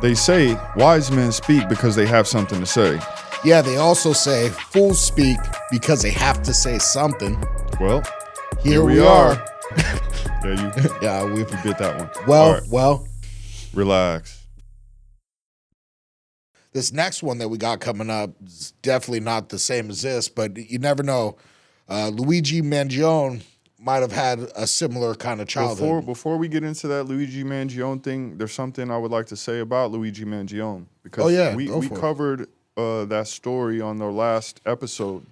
They say wise men speak because they have something to say. Yeah, they also say fools speak because they have to say something. Well, here we are. Yeah, you bit that one. Well. Relax. This next one that we got coming up is definitely not the same as this, but you never know. Luigi Mangione might have had a similar kind of childhood. Before we get into that Luigi Mangione thing, there's something I would like to say about Luigi Mangione. Because we covered that story on the last episode,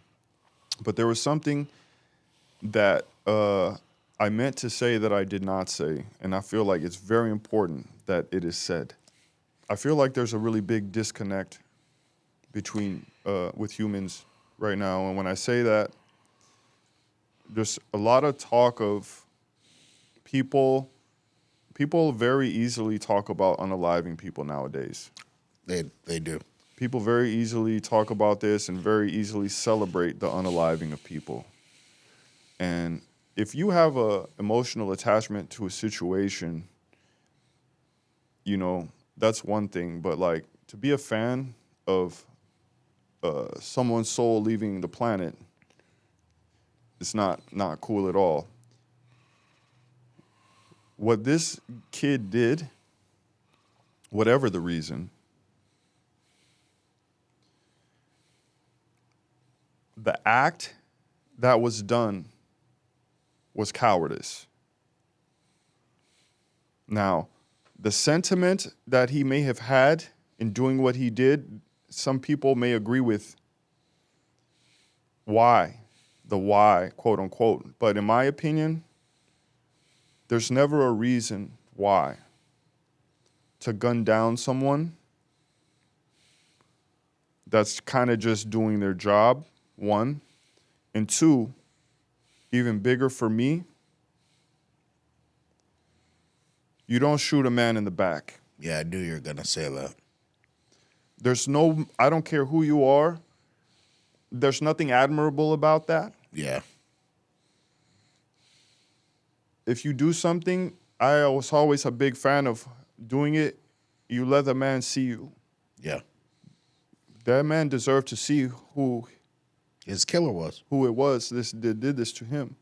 but there was something that I meant to say that I did not say, and I feel like it's very important that it is said. I feel like there's a really big disconnect between with humans right now, and when I say that, there's a lot of talk of people very easily talk about unaliving people nowadays. They do. People very easily talk about this and very easily celebrate the unaliving of people. And if you have a emotional attachment to a situation, you know, that's one thing. But like to be a fan of someone's soul leaving the planet, it's not cool at all. What this kid did, whatever the reason, the act that was done was cowardice. Now, the sentiment that he may have had in doing what he did, some people may agree with the why, quote unquote. But in my opinion, there's never a reason why to gun down someone that's kind of just doing their job, one. And two, even bigger for me, you don't shoot a man in the back. Yeah, I knew you were going to say that. I don't care who you are. There's nothing admirable about that. Yeah. If you do something, I was always a big fan of doing it, you let the man see you. Yeah. That man deserved to see who his killer was. Who it was did this to him.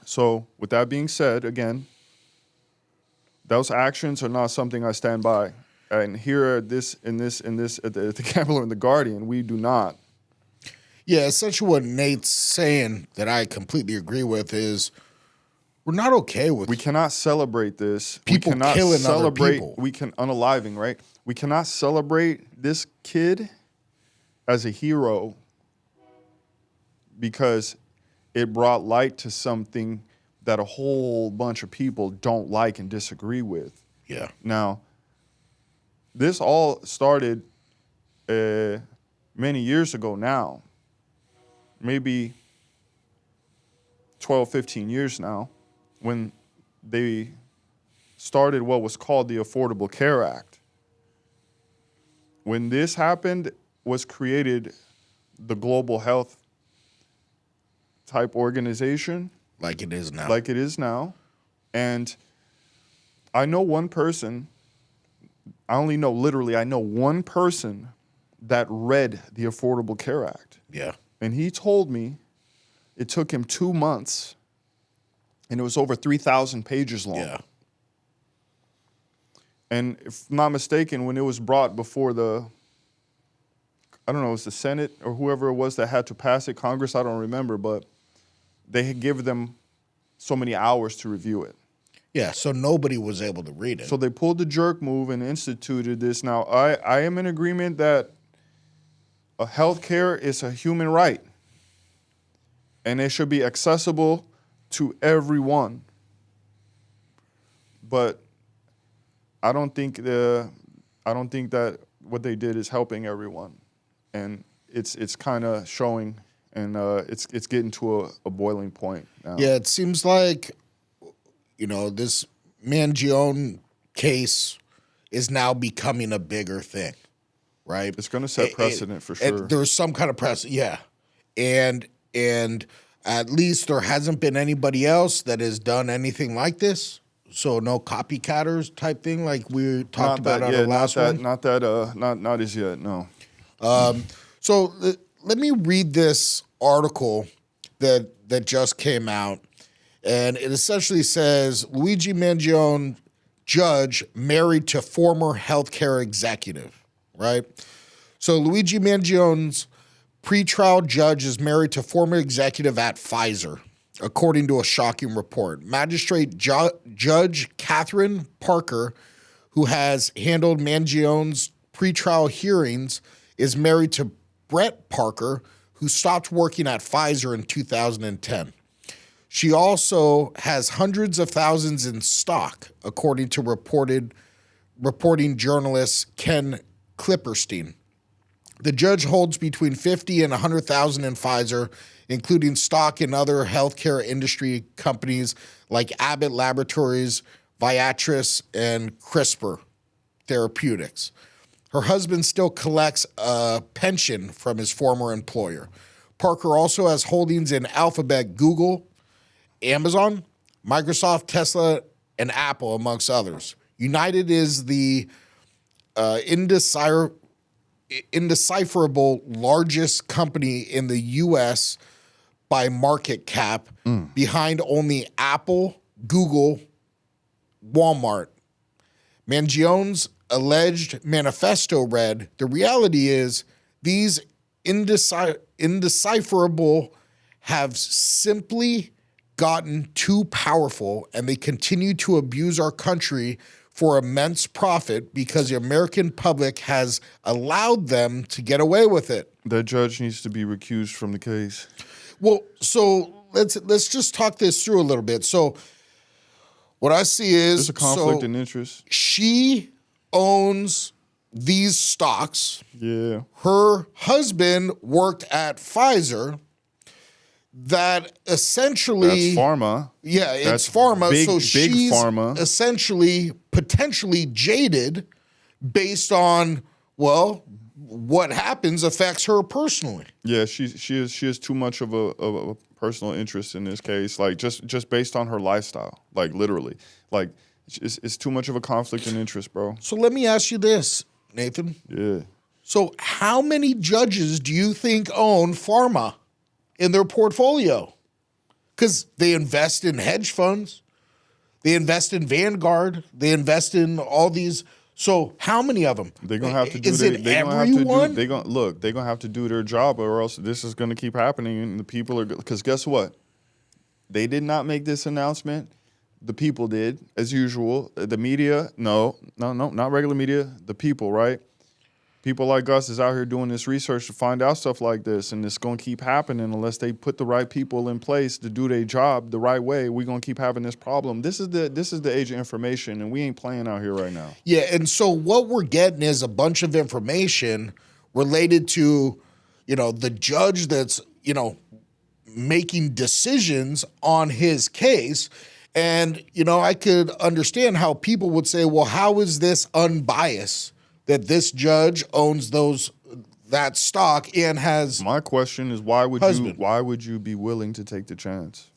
So with that being said, again, those actions are not something I stand by. And here at the Gambler and the Guardian, we do not. Yeah, essentially what Nate's saying that I completely agree with is we're not okay with. We cannot celebrate this. People killing other people. We can unaliving, right? We cannot celebrate this kid as a hero because it brought light to something that a whole bunch of people don't like and disagree with. Yeah. Now, this all started many years ago now. Maybe 12, 15 years now, when they started what was called the Affordable Care Act. When this happened, was created the global health type organization. Like it is now. And I know one person, I know one person that read the Affordable Care Act. Yeah. And he told me it took him 2 months and it was over 3,000 pages long. Yeah. And if I'm not mistaken, when it was brought before it was the Senate or whoever it was that had to pass it, Congress, I don't remember, but they had given them so many hours to review it. Yeah, so nobody was able to read it. So they pulled the jerk move and instituted this. Now, I am in agreement that health care is a human right, and it should be accessible to everyone. But I don't think that what they did is helping everyone, and it's kind of showing, and it's getting to a boiling point now. Yeah, it seems like, this Mangione case is now becoming a bigger thing. Right, it's going to set precedent for sure. There's some kind of precedent, yeah, and at least there hasn't been anybody else that has done anything like this. So no copycatters type thing like we talked about on the last one? Not as yet, no. So let me read this article that just came out. And it essentially says, Luigi Mangione, judge married to former healthcare executive, right? So Luigi Mangione's pretrial judge is married to former executive at Pfizer, according to a shocking report. Magistrate Judge Catherine Parker, who has handled Mangione's pretrial hearings, is married to Brett Parker, who stopped working at Pfizer in 2010. She also has hundreds of thousands in stock, according to reporting journalist Ken Klipperstein. The judge holds between 50 and 100,000 in Pfizer, including stock in other healthcare industry companies like Abbott Laboratories, Viatris, and CRISPR Therapeutics. Her husband still collects a pension from his former employer. Parker also has holdings in Alphabet, Google, Amazon, Microsoft, Tesla, and Apple, amongst others. United is the indecipherable largest company in the U.S. by market cap, behind only Apple, Google, Walmart. Mangione's alleged manifesto read, the reality is these indecipherable have simply gotten too powerful, and they continue to abuse our country for immense profit because the American public has allowed them to get away with it. That judge needs to be recused from the case. Well, so let's just talk this through a little bit. So what I see is there's a conflict in interest. She owns these stocks. Yeah. Her husband worked at Pfizer. That essentially... That's pharma. Yeah, it's pharma. So she's pharma. Essentially potentially jaded based on, well, what happens affects her personally. Yeah, she has too much of a personal interest in this case, like just based on her lifestyle, like literally. Like it's too much of a conflict in interest, bro. So let me ask you this, Nathan. Yeah. So how many judges do you think own pharma in their portfolio? Because they invest in hedge funds, they invest in Vanguard, they invest in all these. So how many of them? They're gonna have to do. They're gonna have to do their job, or else this is gonna keep happening, and the people are. Because guess what? They did not make this announcement. The people did, as usual. The media, no, not regular media. The people, right? People like us is out here doing this research to find out stuff like this, and it's going to keep happening unless they put the right people in place to do their job the right way. We're going to keep having this problem. This is the age of information, and we ain't playing out here right now. Yeah, and so what we're getting is a bunch of information related to, the judge that's, making decisions on his case. And, I could understand how people would say, well, how is this unbiased? That this judge owns that stock and has. My question is, why would you be willing to take the chance?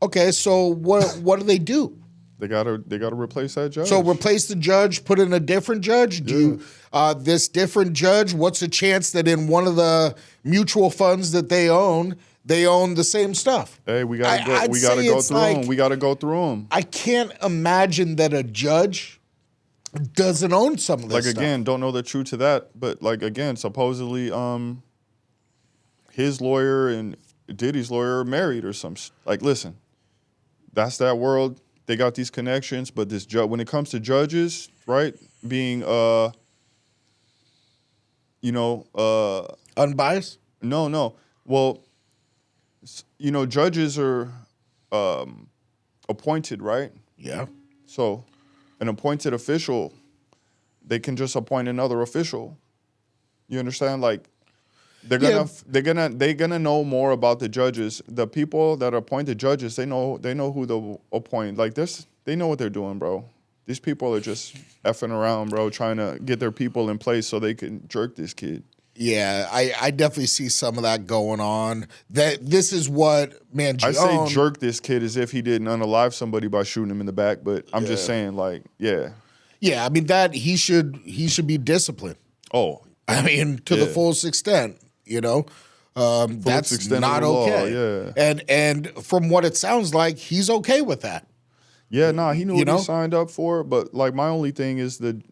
Okay, so what do they do? They gotta replace that judge. So replace the judge, put in a different judge. This different judge? What's the chance that in one of the mutual funds that they own the same stuff? Hey, we gotta go through them. We gotta go through them. I can't imagine that a judge doesn't own some of this stuff. Again, don't know the truth to that, but again, supposedly his lawyer and Diddy's lawyer are married or some listen, that's that world. They got these connections, but this judge, when it comes to judges, right, being unbiased? No. Well, judges are appointed, right? Yeah. So an appointed official, they can just appoint another official. You understand? They're gonna know more about the judges. The people that appoint the judges, they know who to appoint. They know what they're doing, bro. These people are just effing around, bro, trying to get their people in place so they can jerk this kid. Yeah, I definitely see some of that going on. This is what Mangione. I say jerk this kid as if he didn't unalive somebody by shooting him in the back, but I'm just saying, like, yeah. Yeah, I mean that he should be disciplined. Oh, I mean to the fullest extent, you know. That's not okay. Yeah. And from what it sounds like, he's okay with that. Yeah, nah, he knew what he signed up for, but like my only thing is the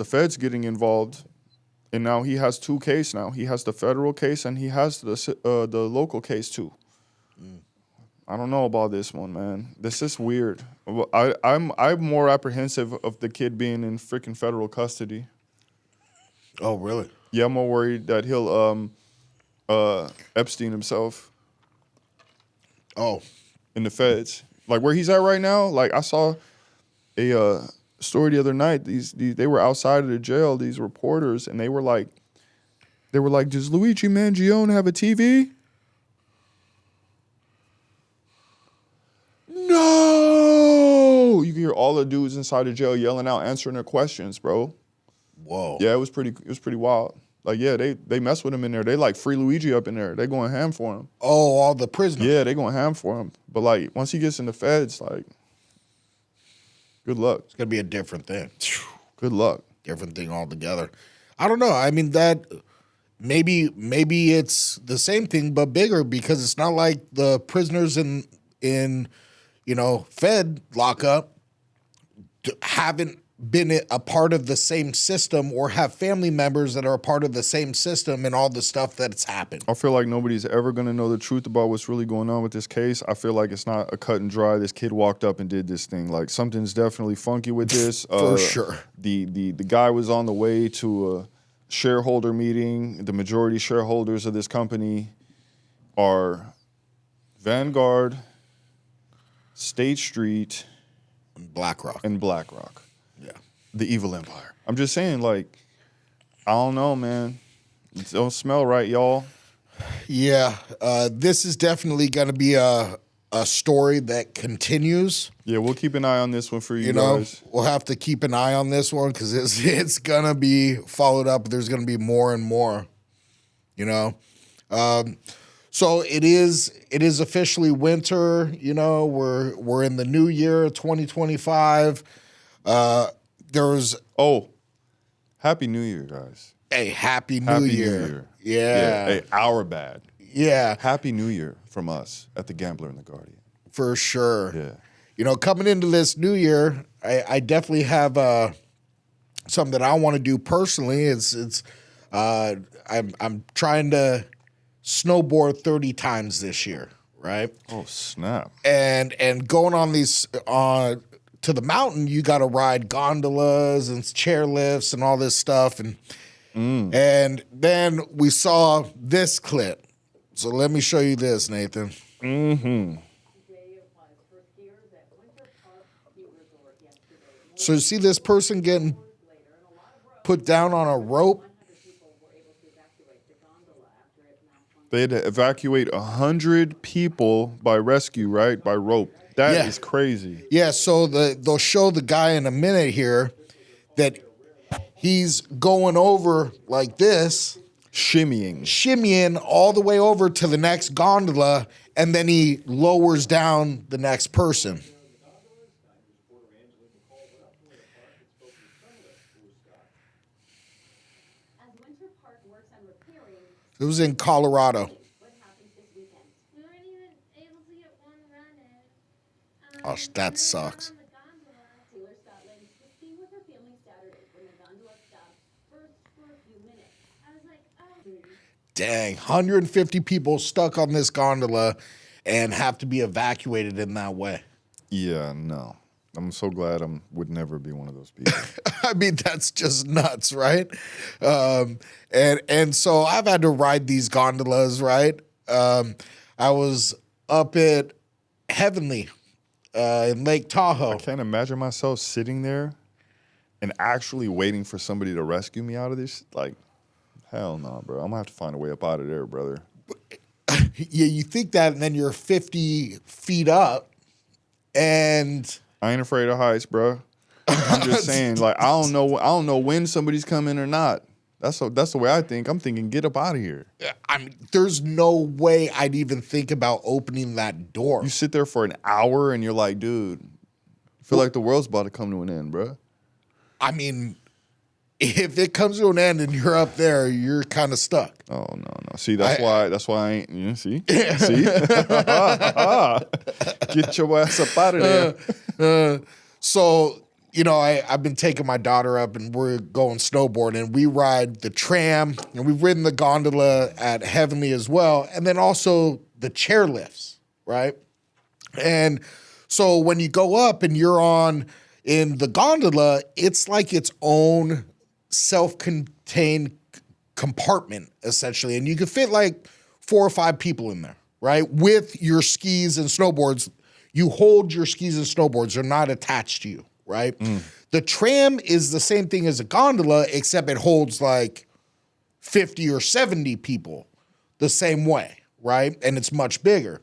feds getting involved, and now he has two cases now. He has the federal case and he has the local case too. I don't know about this one, man. This is weird. I'm more apprehensive of the kid being in freaking federal custody. Oh, really? Yeah, I'm more worried that he'll Epstein himself. Oh, in the feds, like where he's at right now. Like I saw a story the other night. These they were outside of the jail. These reporters, and they were like, "Does Luigi Mangione have a TV?" No, you can hear all the dudes inside the jail yelling out, answering their questions, bro. Whoa. Yeah, it was pretty wild. Like, yeah, they mess with him in there. They like free Luigi up in there. They going ham for him. Oh, all the prisoners. Yeah, they going ham for him. But like once he gets in the feds, like, good luck. It's gonna be a different thing. Good luck. Different thing altogether. I don't know. I mean that maybe it's the same thing but bigger, because it's not like the prisoners in Fed lockup haven't been a part of the same system or have family members that are a part of the same system and all the stuff that's happened. I feel like nobody's ever going to know the truth about what's really going on with this case. I feel like it's not a cut and dry. This kid walked up and did this thing. Like something's definitely funky with this. For sure. The guy was on the way to a shareholder meeting. The majority shareholders of this company are Vanguard, State Street, and BlackRock. Yeah. The evil empire. I'm just saying, like, I don't know, man. It don't smell right, y'all. Yeah. This is definitely going to be a story that continues. Yeah, we'll keep an eye on this one for you guys. We'll have to keep an eye on this one because it's going to be followed up. There's going to be more and more, So it is officially winter. We're in the new year, 2025. Happy New Year, guys. Hey, Happy New Year. Yeah. Hey, our bad. Yeah. Happy New Year from us at The Gambler and The Guardian. For sure. Yeah. Coming into this new year, I definitely have something that I want to do personally. I'm trying to snowboard 30 times this year, right? Oh, snap. And going on these to the mountain, you got to ride gondolas and chairlifts and all this stuff. And then we saw this clip. So let me show you this, Nathan. Mm-hmm. So you see this person getting put down on a rope? They had to evacuate 100 people by rescue, right? By rope. That is crazy. Yeah, so they'll show the guy in a minute here that he's going over like this. Shimmying all the way over to the next gondola, and then he lowers down the next person. It was in Colorado. Oh, that sucks. Dang, 150 people stuck on this gondola and have to be evacuated in that way. Yeah, no. I'm so glad I would never be one of those people. I mean, that's just nuts, right? And so I've had to ride these gondolas, right? I was up at Heavenly in Lake Tahoe. I can't imagine myself sitting there and actually waiting for somebody to rescue me out of this. Like, hell no, bro. I'm going to have to find a way up out of there, brother. Yeah, you think that, and then you're 50 feet up, and... I ain't afraid of heights, bro. I'm just saying, like, I don't know when somebody's coming or not. That's the way I think. I'm thinking, get up out of here. I mean, there's no way I'd even think about opening that door. You sit there for an hour and you're like, dude, I feel like the world's about to come to an end, bro. I mean, if it comes to an end and you're up there, you're kind of stuck. Oh no. See, that's why I ain't. You see. Get your ass up out of there. So, you know, I've been taking my daughter up and we're going snowboarding and we ride the tram and we've ridden the gondola at Heavenly as well. And then also the chair lifts, right? And so when you go up and you're in the gondola, it's like its own self-contained compartment, essentially. And you can fit like 4 or 5 people in there, right? With your skis and snowboards. You hold your skis and snowboards. They're not attached to you. Right? The tram is the same thing as a gondola, except it holds like 50 or 70 people the same way, right? And it's much bigger.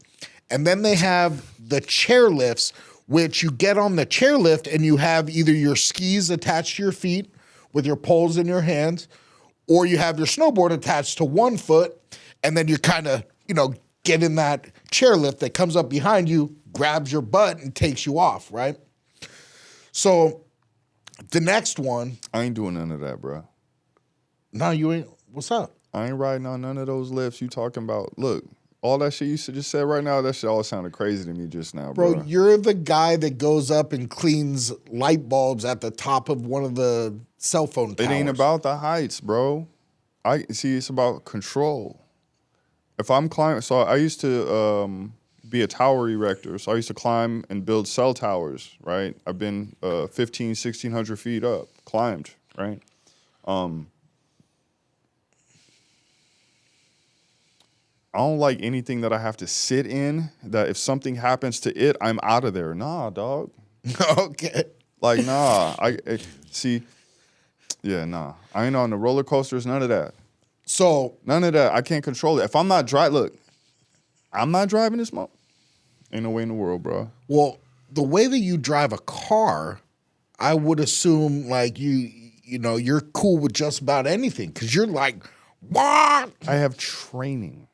And then they have the chair lifts, which you get on the chairlift and you have either your skis attached to your feet with your poles in your hands, or you have your snowboard attached to one foot, and then you kind of, get in that chairlift that comes up behind you, grabs your butt, and takes you off, right? So the next one. I ain't doing none of that, bro. No, you ain't. What's up? I ain't riding on none of those lifts you talking about. Look, all that shit you just said right now, that shit all sounded crazy to me just now, bro. Bro, you're the guy that goes up and cleans light bulbs at the top of one of the cell phone towers. It ain't about the heights, bro. It's about control. If I'm climbing, so I used to be a tower erector. So I used to climb and build cell towers, right? I've been 1,600 feet up, climbed, right? I don't like anything that I have to sit in, that if something happens to it, I'm out of there. Nah, dog. Okay. Like, nah. I ain't on the roller coasters, none of that. So. None of that. I can't control it. If I'm not I'm not driving this mo. Ain't no way in the world, bro. Well, the way that you drive a car, I would assume like you're cool with just about anything because you're like, what? I have training.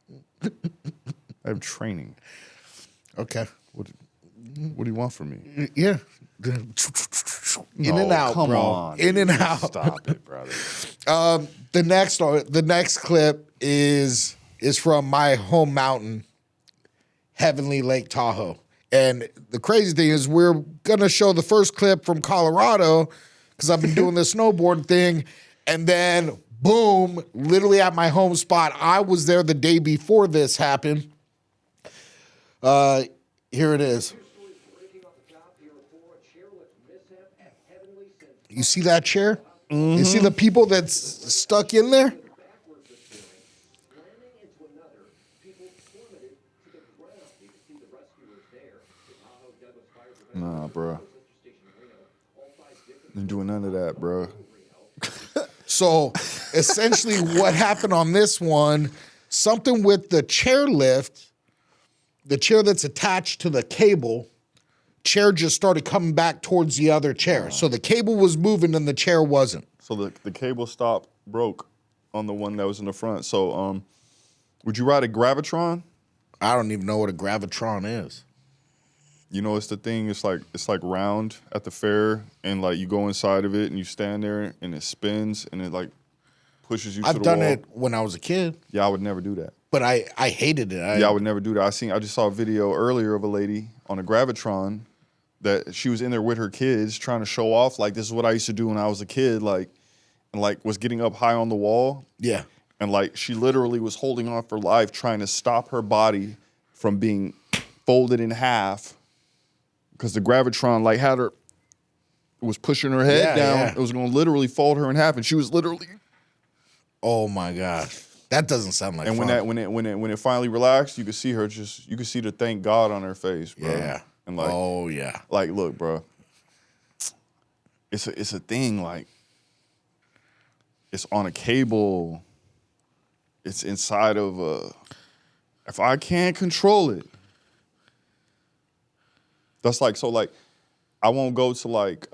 Okay. What do you want from me? Yeah. In and out, come bro. on, in and dude. out. Stop it, brother. The next clip is from my home mountain, Heavenly Lake Tahoe. And the crazy thing is we're going to show the first clip from Colorado because I've been doing this snowboard thing. And then, boom, literally at my home spot. I was there the day before this happened. Here it is. You see that chair? Mm-hmm. You see the people that's stuck in there? Nah, bro. Ain't doing none of that, bro. So essentially what happened on this one, something with the chairlift, the chair that's attached to the cable, chair just started coming back towards the other chair. So the cable was moving and the chair wasn't. So the cable broke on the one that was in the front. So would you ride a Gravitron? I don't even know what a Gravitron is. You know, it's the thing. It's like round at the fair, and like you go inside of it and you stand there and it spins and it like pushes you to the wall. I've done it when I was a kid. Yeah, I would never do that. But I hated it. I would never do that. I just saw a video earlier of a lady on a Gravitron that she was in there with her kids trying to show off like this is what I used to do when I was a kid, and was getting up high on the wall. Yeah. And like she literally was holding on for life trying to stop her body from being folded in half. Because the Gravitron was pushing her head down. Yeah. It was going to literally fold her in half, and she was literally. Oh my God, that doesn't sound like. And fun. when it finally relaxed, you could see her you could see the thank God on her face, bro. Yeah. And oh yeah. Like, look, bro. It's a thing. Like, it's on a cable. It's inside of a. If I can't control it. That's like, so like, I won't go to like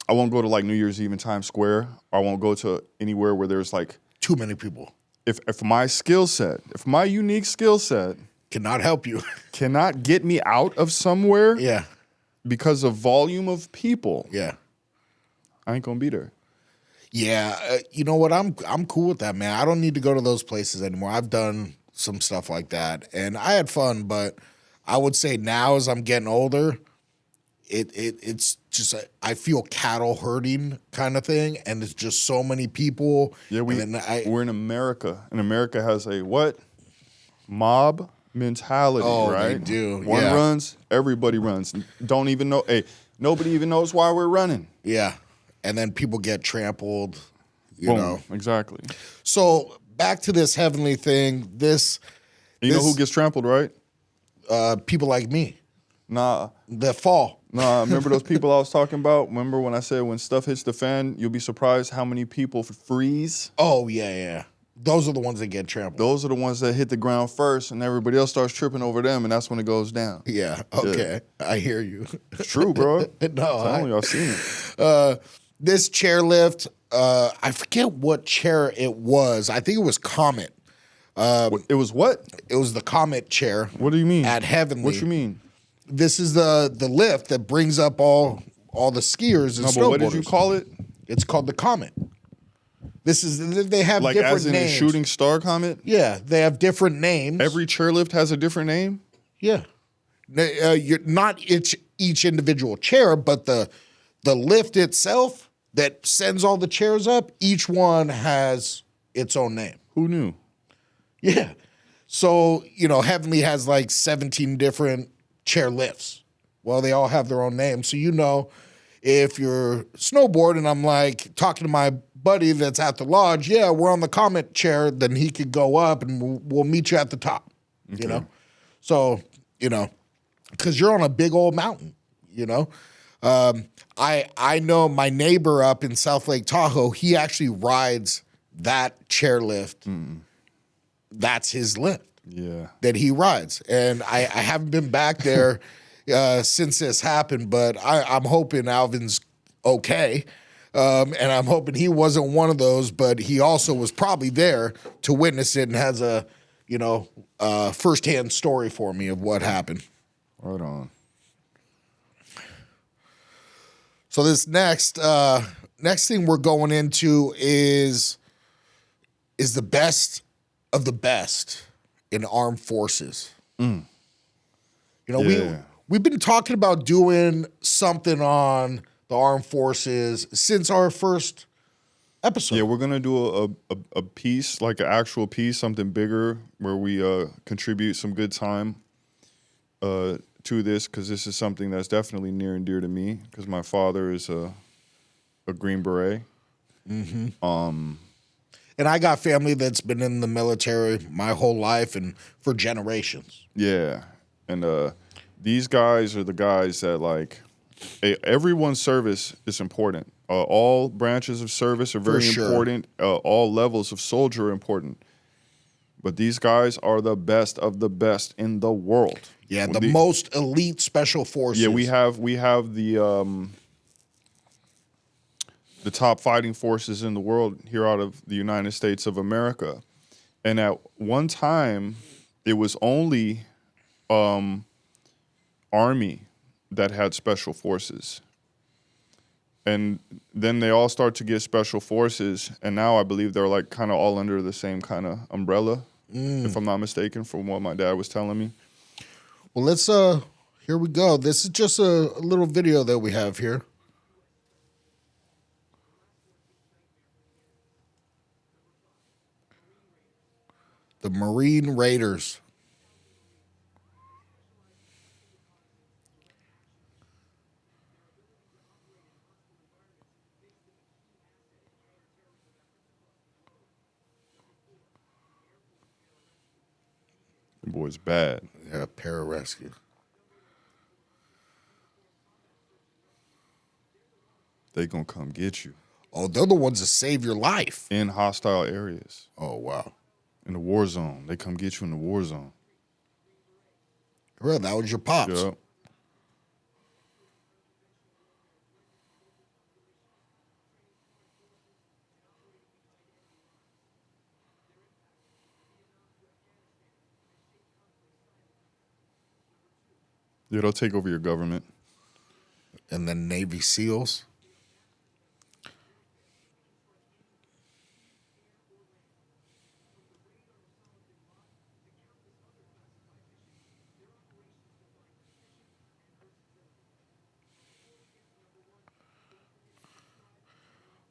I won't go to like New Year's Eve in Times Square. Or I won't go to anywhere where there's like too many people. If my skill set, if my unique skill set cannot help you, cannot get me out of somewhere, yeah, because of volume of people, yeah, I ain't gonna be there. Yeah, you know what? I'm cool with that, man. I don't need to go to those places anymore. I've done some stuff like that, and I had fun. But I would say now, as I'm getting older, it's just I feel cattle herding kind of thing, and it's just so many people. Yeah, we're in America, and America has a what? Mob mentality, right? They do. One runs, everybody runs. Don't even know. Hey, nobody even knows why we're running. Yeah, and then people get trampled. You Boom, know exactly. So back to this heavenly thing. You know who gets trampled, right? People like me. Nah. That fall. Nah, remember those people I was talking about? Remember when I said when stuff hits the fan, you'll be surprised how many people freeze? Oh, yeah. Those are the ones that get trampled. Those are the ones that hit the ground first, and everybody else starts tripping over them, and that's when it goes down. Yeah, okay. Yeah. I hear you. It's true, bro. No, I'm telling you, I've seen it. This chairlift, I forget what chair it was. I think it was Comet. It was what? It was the Comet chair. What do you mean? At Heavenly. What you mean? This is the lift that brings up all the skiers and snowboarders. But what did you call it? It's called the Comet. They have like different as in names. A shooting star comet? Yeah, they have different names. Every chairlift has a different name? Yeah. You're not each individual chair, but the lift itself that sends all the chairs up, each one has its own name. Who knew? Yeah. So, Heavenly has like 17 different chair lifts. Well, they all have their own name. So, if you're snowboarding, I'm like talking to my buddy that's at the lodge, yeah, we're on the Comet chair, then he could go up and we'll meet you at the top, okay. So, because you're on a big old mountain, I know my neighbor up in South Lake Tahoe, he actually rides that chairlift. That's his lift. Yeah. That he rides. And I haven't been back there since this happened, but I'm hoping Alvin's okay. And I'm hoping he wasn't one of those, but he also was probably there to witness it and has a, firsthand story for me of what happened. Right on. So this next thing we're going into is the best of the best in armed forces. We've been talking about doing something on the armed forces since our first episode. Yeah, we're gonna do a piece, like an actual piece, something bigger, where we contribute some good time to this, because this is something that's definitely near and dear to me, because my father is a Green Beret. And I got family that's been in the military my whole life and for generations. Yeah, and these guys are the guys that, like, everyone's service is important. All branches of service are very important. All levels of soldier are important. But these guys are the best of the best in the world. Yeah, the most elite special forces. Yeah, we have the top fighting forces in the world here out of the United States of America. And at one time, it was only Army that had special forces. And then they all start to get special forces, and now I believe they're like kind of all under the same kind of umbrella, if I'm not mistaken, from what my dad was telling me. Well, let's here we go. This is just a little video that we have here. The Marine Raiders. The boy's bad. Yeah, pararescue. They gonna come get you. Oh, they're the ones that save your life. In hostile areas. Oh, wow. In the war zone. They come get you in the war zone. Well, that was your pops. Yep. Yeah, they'll take over your government. And then Navy SEALs.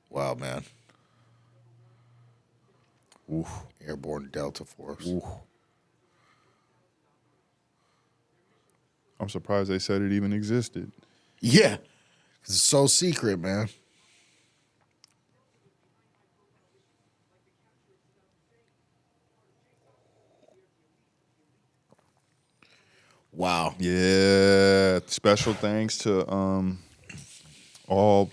Wow, man. Oof. Airborne Delta Force. Oof. I'm surprised they said it even existed. Yeah. It's so secret, man. Wow. Yeah. Special thanks to all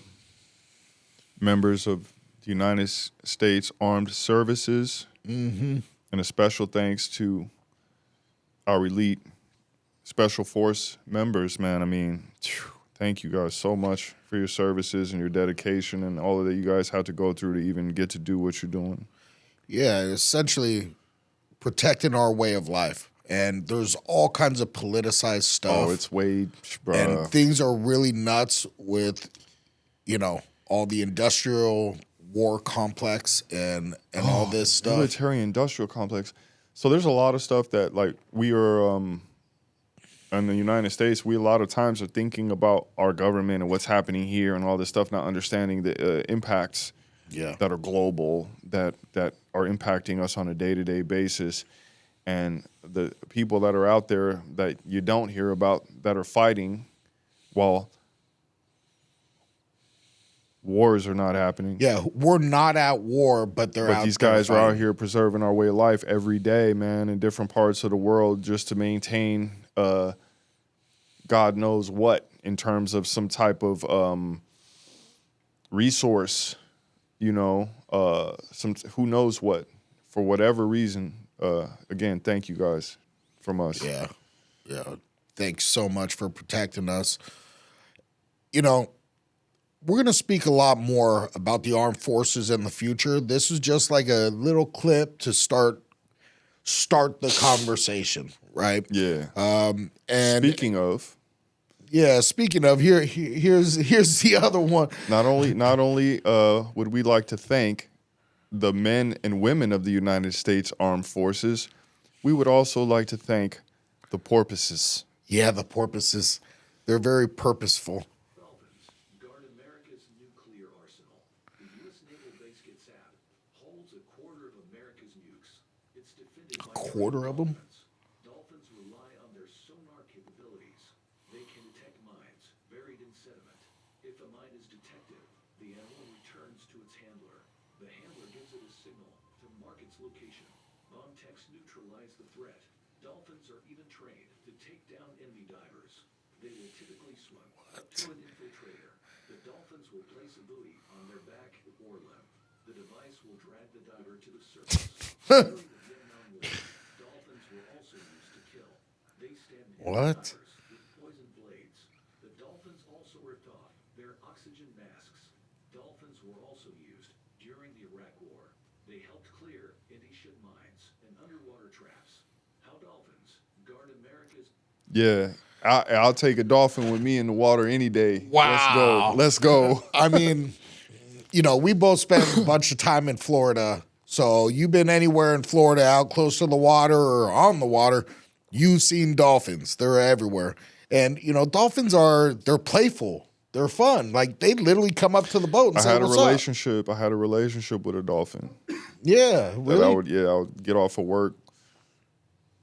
members of the United States Armed Services. Mm-hmm. And a special thanks to our elite Special Force members, man. I mean, thank you guys so much for your services and your dedication and all that you guys had to go through to even get to do what you're doing. Yeah, essentially protecting our way of life. And there's all kinds of politicized stuff. Oh, it's way, bro. And things are really nuts with, you know, all the industrial war complex and all this stuff. Military industrial complex. So there's a lot of stuff that, like, we are in the United States, we a lot of times are thinking about our government and what's happening here and all this stuff, not understanding the impacts that are global, that are impacting us on a day-to-day basis. And the people that are out there that you don't hear about that are fighting while wars are not happening. Yeah, we're not at war, but they're out there. But these guys are out here preserving our way of life every day, man, in different parts of the world just to maintain God knows what in terms of some type of resource, you know, some who knows what, for whatever reason. Again, thank you guys from us. Yeah. Thanks so much for protecting us. You know, we're going to speak a lot more about the armed forces in the future. This is just like a little clip to start the conversation, right? Yeah. And speaking of, here's the other one. Not only would we like to thank the men and women of the United States Armed Forces, we would also like to thank the porpoises. Yeah, the porpoises. They're very purposeful. Dolphins guard America's nuclear arsenal. The U.S. Naval Base Gitsab holds a quarter of America's nukes. It's defended by quarter of them? Dolphins rely on their sonar capabilities. They can detect mines buried in sediment. If a mine is detected, the animal returns to its handler. The handler gives it a signal to mark its location. Bomb techs neutralize the threat. Dolphins are even trained to take down enemy divers. They will typically swim up to an infiltrator. The dolphins will place a buoy on their back or limb. The device will drag the diver to the surface. During the Vietnam War, dolphins were also used to kill. They stand What? divers with poison blades. The dolphins also ripped off their oxygen masks. Dolphins were also used during the Iraq War. They helped clear anti-ship mines and underwater traps. How dolphins guard America's... Yeah. I'll take a dolphin with me in the water any day. Wow. Let's go. I mean, you know, we both spent a bunch of time in Florida. So you've been anywhere in Florida, out close to the water or on the water, you've seen dolphins. They're everywhere. And, you know, dolphins they're playful. They're fun. Like, they literally come up to the boat and say, what's up? I had a relationship with a dolphin. Yeah, really? I would get off of work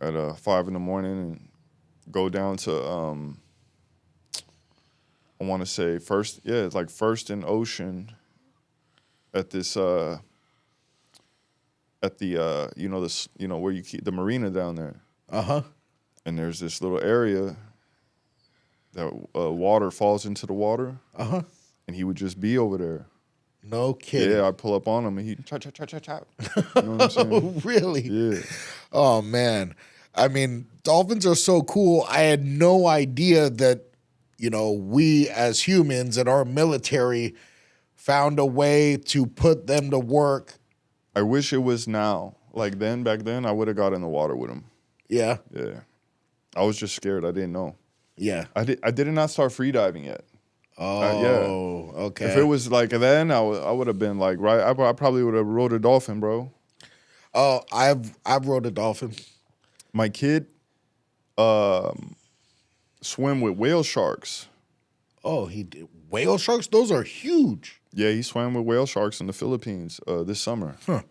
at 5 a.m. and go down to I want to say First and Ocean at this at the where you keep the marina down there. Uh-huh. And there's this little area that water falls into the water. Uh-huh. And he would just be over there. No kidding. Yeah, I'd pull up on him and he'd chop. You know what I'm saying? Oh, really? Yeah. Oh, man. I mean, dolphins are so cool. I had no idea that, you know, we as humans and our military found a way to put them to work. I wish it was now. Like back then, I would have got in the water with him. Yeah. Yeah. I was just scared. I didn't know. Yeah. I did not start free diving yet. Oh, okay. If it was like then, I would have been like, right, I probably would have rode a dolphin, bro. Oh, I've rode a dolphin. My kid swim with whale sharks. Oh, he did. Whale sharks? Those are huge. Yeah, he swam with whale sharks in the Philippines this summer. Huh.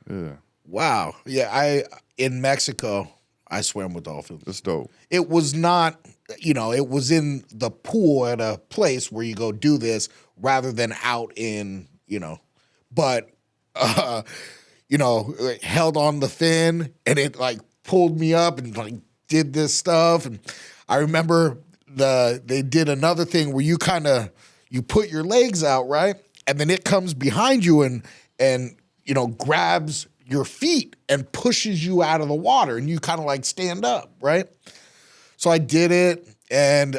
Yeah. Wow. Yeah, in Mexico, I swam with dolphins. That's dope. It was not, it was in the pool at a place where you go do this rather than out in, but, held on the fin and it like pulled me up and like did this stuff. And I remember they did another thing where you you put your legs out, right? And then it comes behind you and grabs your feet and pushes you out of the water and you kind of like stand up, right? So I did it, and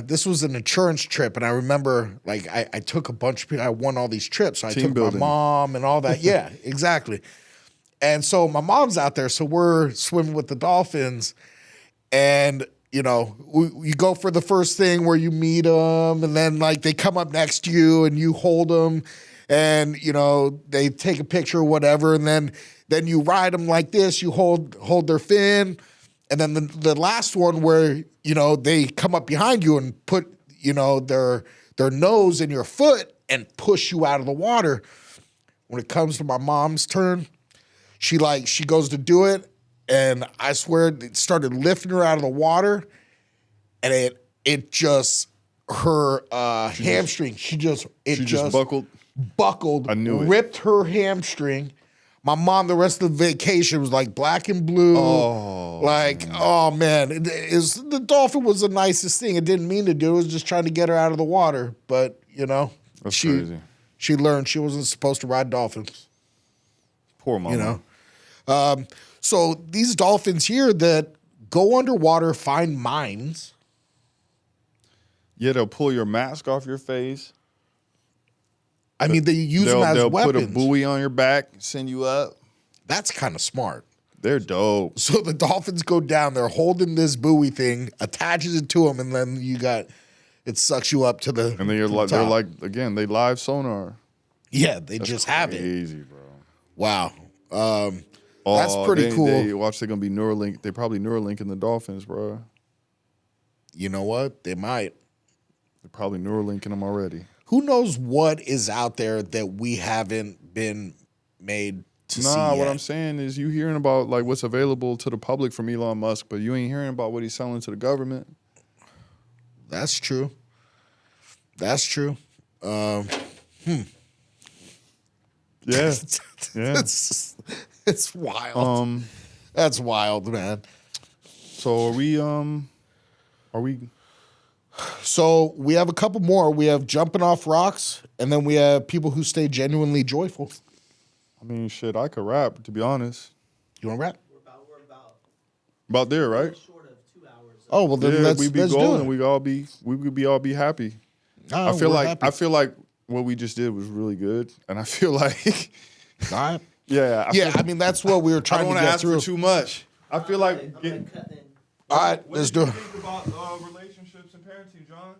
this was an insurance trip, and I remember like I took a bunch of people. I won all these trips, so I took my mom and all that. Yeah, exactly. And so my mom's out there, so we're swimming with the dolphins, and you go for the first thing where you meet them, and then like they come up next to you and you hold them. And, they take a picture or whatever, and then you ride them like this. You hold their fin. And then the last one where, they come up behind you and put, their nose in your foot and push you out of the water. When it comes to my mom's turn, she goes to do it, and I swear it started lifting her out of the water, and it just, her hamstring, she just buckled, I knew it. Ripped her hamstring. My mom, the rest of the vacation was like black and blue. Oh, man. The dolphin was the nicest thing. It didn't mean to do it. It was just trying to get her out of the water. But, that's crazy. She learned she wasn't supposed to ride dolphins. Poor mama. So these dolphins here that go underwater, find mines. Yeah, they'll pull your mask off your face. I mean, they use them as they'll weapons. They'll put a buoy on your back, send you up. That's kind of smart. They're dope. So the dolphins go down, they're holding this buoy thing, attaches it to them, and then it sucks you up to the And they're like, again, they live sonar. Yeah, they just have it. Crazy, bro. Wow. That's pretty cool. They're going to be Neuralink. They're probably Neuralinking the dolphins, bro. You know what? They might. They're probably Neuralinking them already. Who knows what is out there that we haven't been made to see what yet? I'm saying is you hearing about like what's available to the public from Elon Musk, but you ain't hearing about what he's selling to the government. That's true. That's true. Yeah. Yeah. It's wild. That's wild, man. So are we So we have a couple more. We have jumping off rocks, and then we have people who stay genuinely joyful. I mean, shit, I could rap, to be honest. You want to rap? We're about there, right? Short of 2 hours. Oh well, then let's we'd be let's golden. do it. We all be happy. I feel like what we just did was really good, and I feel like, all right. I mean, that's what we were trying to get ask through. For too much. I feel like. All right, let's do it. What do you think about relationships and parenting, John?